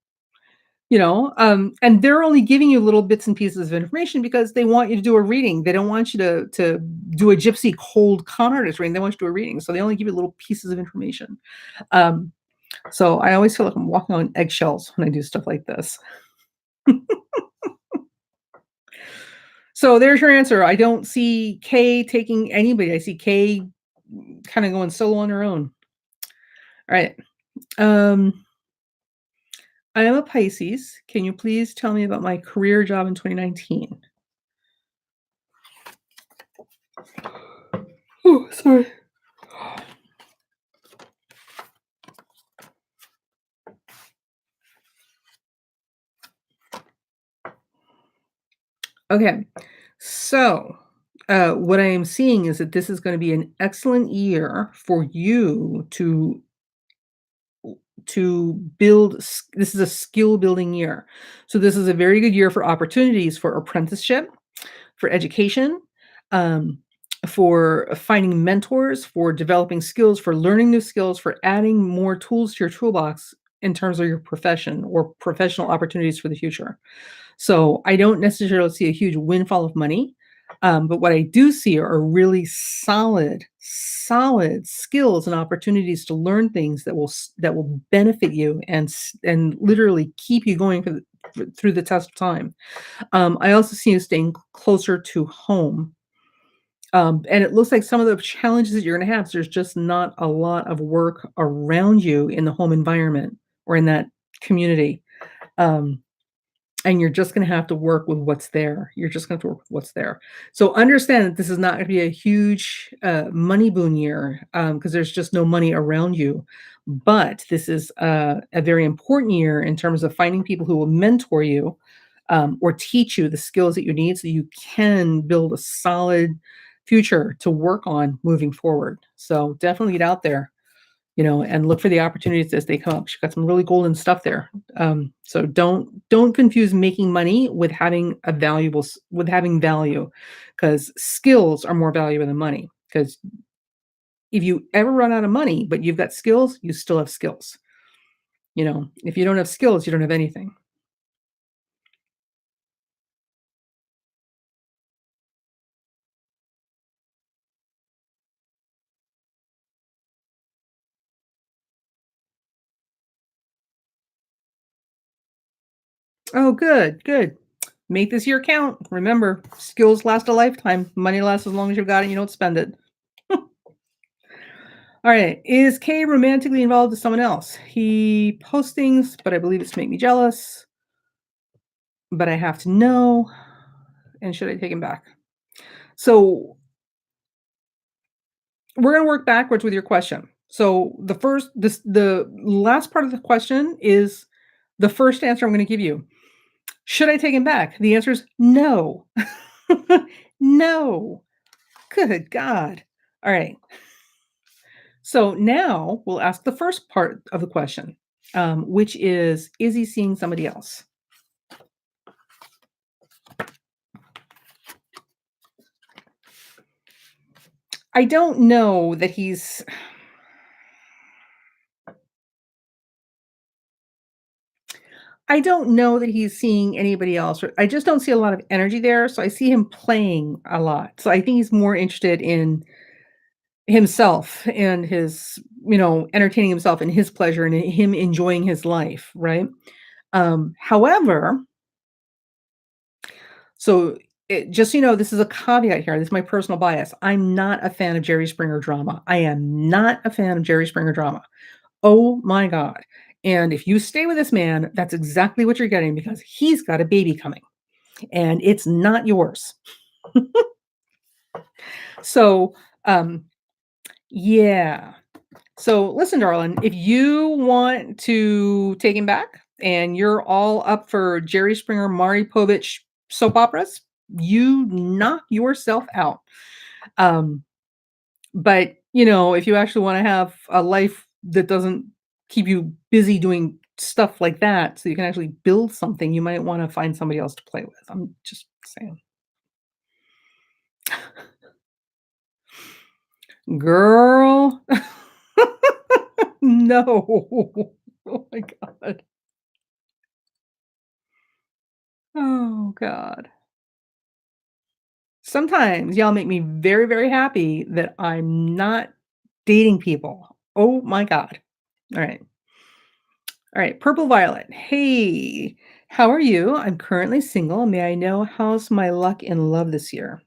and they're only giving you little bits and pieces of information because they want you to do a reading. They don't want you to do a gypsy cold con artist reading. They want you to do a reading, so they only give you little pieces of information. Um, so I always feel like I'm walking on eggshells when I do stuff like this. So there's your answer. I don't see Kay taking anybody. I see Kay kind of going solo on her own. All right. Um, I am a Pisces. Can you please tell me about my career job in 2019? Oh, sorry. Okay. So, what I am seeing is that this is going to be an excellent year for you to build. This is a skill building year. So this is a very good year for opportunities for apprenticeship, for education, um, for finding mentors, for developing skills, for learning new skills, for adding more tools to your toolbox in terms of your profession or professional opportunities for the future. So I don't necessarily see a huge windfall of money. But what I do see are really solid skills and opportunities to learn things that will benefit you and literally keep you going through the test of time. I also see you staying closer to home. And it looks like some of the challenges that you're going to have, there's just not a lot of work around you in the home environment or in that community. Um, and you're just gonna have to work with what's there. You're just gonna have to work with what's there. So understand that this is not gonna be a huge, money boon year, because there's just no money around you. But this is a very important year in terms of finding people who will mentor you, or teach you the skills that you need so you can build a solid future to work on moving forward. So definitely get out there, and look for the opportunities as they come up. She's got some really golden stuff there. So don't confuse making money with with having value, because skills are more valuable than money. Because if you ever run out of money, but you've got skills, you still have skills. If you don't have skills, you don't have anything. Oh, good, good. Make this year count. Remember, skills last a lifetime. Money lasts as long as you've got it. And you don't spend it. All right. Is Kay romantically involved with someone else? He posts things, but I believe it's to make me jealous. But I have to know. And should I take him back? So we're going to work backwards with your question. So the last part of the question is the first answer I'm going to give you. Should I take him back? The answer is no. No. Good God. All right. So now we'll ask the first part of the question, which is he seeing somebody else? I don't know that I don't know that he's seeing anybody else, or I just don't see a lot of energy there, so I see him playing a lot. So I think he's more interested in himself and his, entertaining himself and his pleasure and him enjoying his life, right? However, so just so you know, this is a caveat here. This is my personal bias. I'm not a fan of Jerry Springer drama. I am not a fan of Jerry Springer drama. Oh my God. And if you stay with this man, that's exactly what you're getting because he's got a baby coming and it's not yours. So, yeah. So listen, darling, if you want to take him back and you're all up for Jerry Springer, Maury Povich soap operas, you knock yourself out. Um, but if you actually want to have a life that doesn't keep you busy doing stuff like that, so you can actually build something, you might want to find somebody else to play with. I'm just saying. Girl. No. Oh my God. Oh God. Sometimes y'all make me very, very happy that I'm not dating people. Oh my God. All right. All right. Purple Violet. Hey, how are you? I'm currently single. May I know how's my luck in love this year?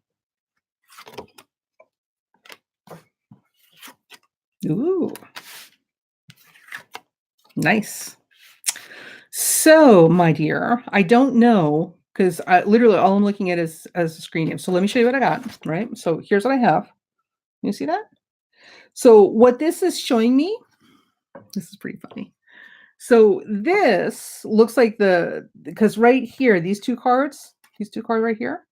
Ooh, nice. So, my dear, I don't know because I literally all I'm looking at is as a screen name. So let me show you what I got. Right. So here's what I have. You see that? So what this is showing me, this is pretty funny. So this looks like because right here, these two cards right here,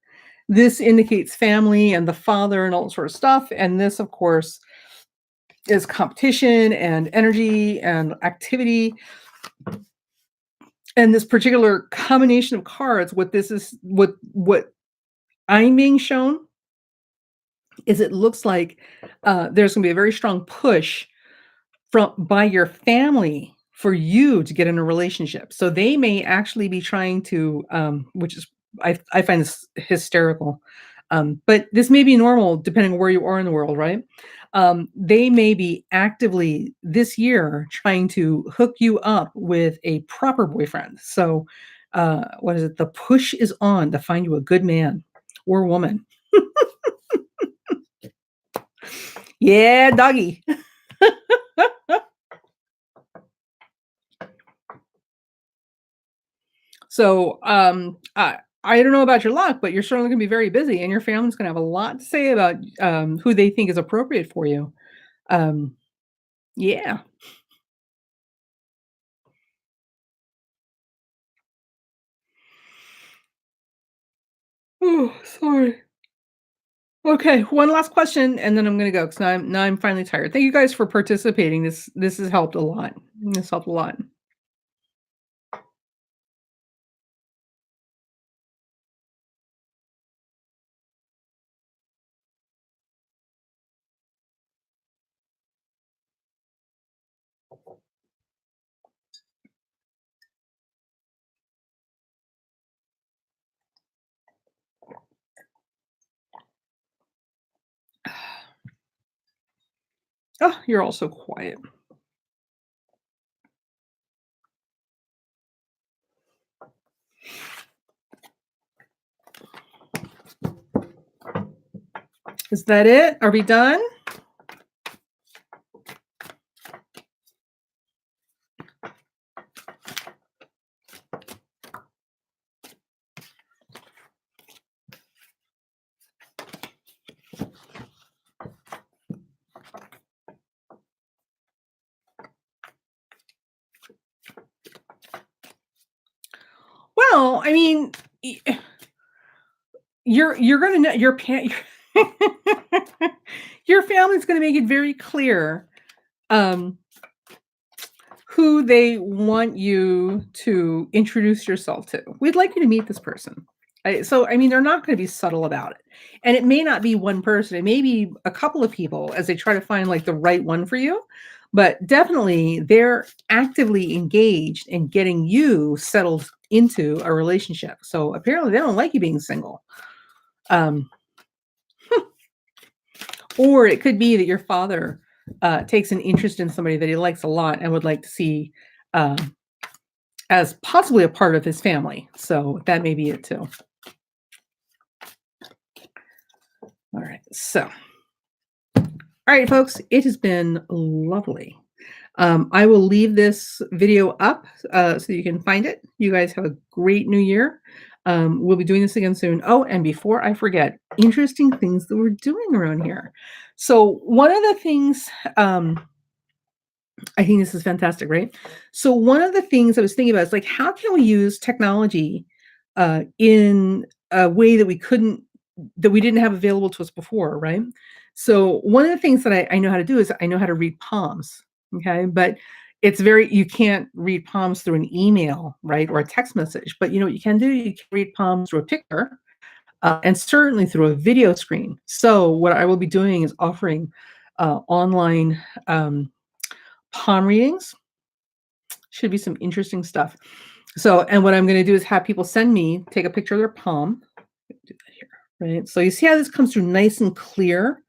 this indicates family and the father and all that sort of stuff. And this, of course, is competition and energy and activity. And this particular combination of cards, what I'm being shown is it looks like there's going to be a very strong push from by your family for you to get in a relationship. So they may actually be trying to, which is I find this hysterical. But this may be normal depending on where you are in the world, right? They may be actively this year trying to hook you up with a proper boyfriend. So, what is it? The push is on to find you a good man or woman. Yeah, doggy. So, I don't know about your luck, but you're certainly gonna be very busy, and your family's gonna have a lot to say about, who they think is appropriate for you. Um, yeah. Oh, sorry. Okay, one last question, and then I'm gonna go because now I'm finally tired. Thank you guys for participating. This has helped a lot. This helped a lot. Oh, you're all so quiet. Is that it? Are we done? Well, I mean, you're gonna know your family's gonna make it very clear, um, who they want you to introduce yourself to. We'd like you to meet this person. So, I mean, they're not gonna be subtle about it, and it may not be one person, it may be a couple of people as they try to find, like, the right one for you, But definitely they're actively engaged in getting you settled into a relationship. So apparently they don't like you being single. Um, or it could be that your father takes an interest in somebody that he likes a lot and would like to see um, as possibly a part of his family. So that may be it too. All right. So, all right, folks, it has been lovely. I will leave this video up so you can find it. You guys have a great new year. We'll be doing this again soon. Oh, and before I forget, interesting things that we're doing around here. So, one of the things I think this is fantastic, right? So one of the things I was thinking about is like, how can we use technology in a way that we didn't have available to us before, right? So one of the things that I know how to do is I know how to read palms. Okay, but you can't read palms through an email, right, or a text message. But you know what you can do? You can read palms through a picture, and certainly through a video screen. So what I will be doing is offering online. Palm readings. Should be some interesting stuff. So, and what I'm going to do is have people take a picture of their palm. Do that here, right? So you see how this comes through nice and clear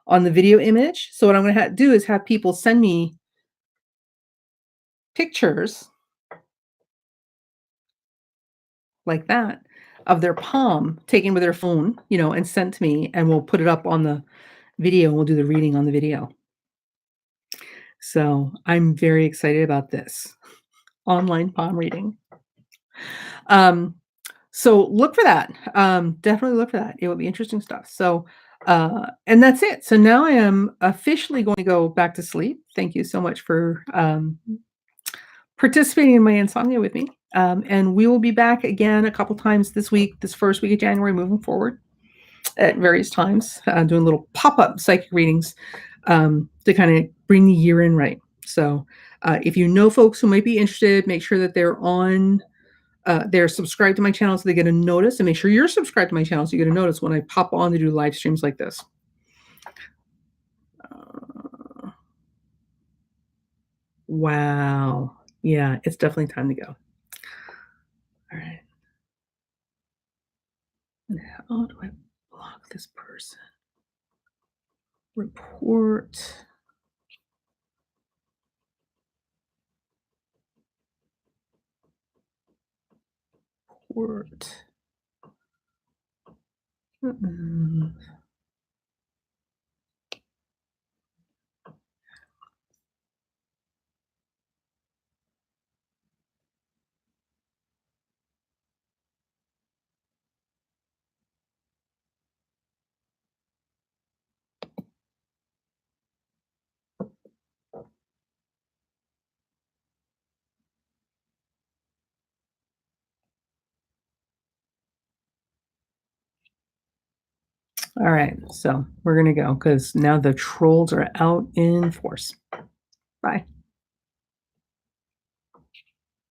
on the video image. So what I'm going to do is have people send me pictures like that of their palm taken with their phone, and sent to me, and we'll put it up on the video and we'll do the reading on the video. So I'm very excited about this online palm reading. Um, So look for that. Definitely look for that. It will be interesting stuff. So, and that's it. So now I am officially going to go back to sleep. Thank you so much for participating in my insomnia with me. And we will be back again a couple times this week, this first week of January, moving forward at various times, doing little pop up psychic readings to kind of bring the year in right. So, if you know folks who might be interested, make sure that they're subscribed to my channel so they get a notice, and make sure you're subscribed to my channel so you get a notice when I pop on to do live streams like this. Wow. Yeah, it's definitely time to go. All right. And how do I block this person? Report. Report. Mm-mm. All right. So we're going to go because now the trolls are out in force. Bye.